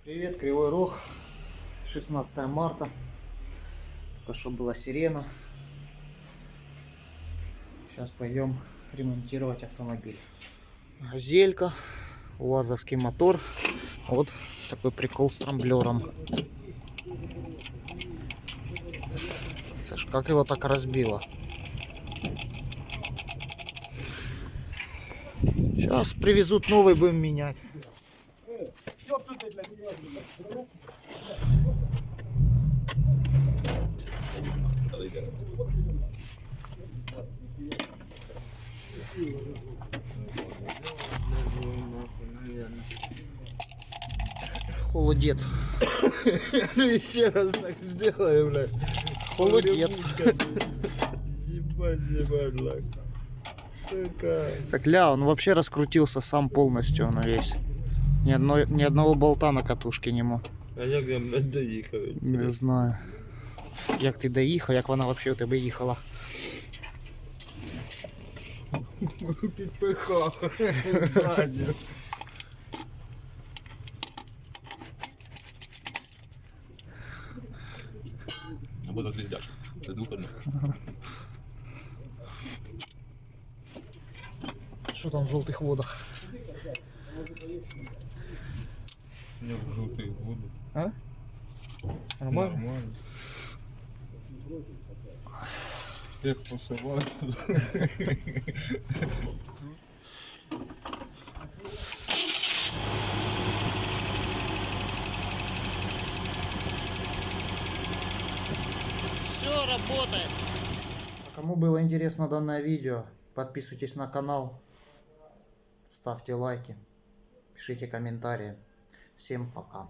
Привет, Кривой Рог, 16 марта, только что была сирена. Сейчас пойдем ремонтировать автомобиль. Газелька, УАЗовский мотор, вот такой прикол с трамблером. Слушай, как его так разбило. Сейчас привезут новый, будем менять. Холодец. Еще раз так сделаю, блядь. Холодец. Ебать, блядь. Сука. Так ля, он вообще раскрутился сам полностью, он весь. Ни одного болта на катушке нема. А як я, блядь, доїхав? Не знаю. Як ти доїхав, як вона взагалі у тебе їхала. Підпихав. Ззаді. Або зазвіздяш. Це двупольне. Що там в жовтих водах? Я в жовтих буду. А? Нормально? Нормально. Всех посилаю. Все работает. Кому было интересно данное видео, подписывайтесь на канал, ставьте лайки, пишите комментарии. Всем пока.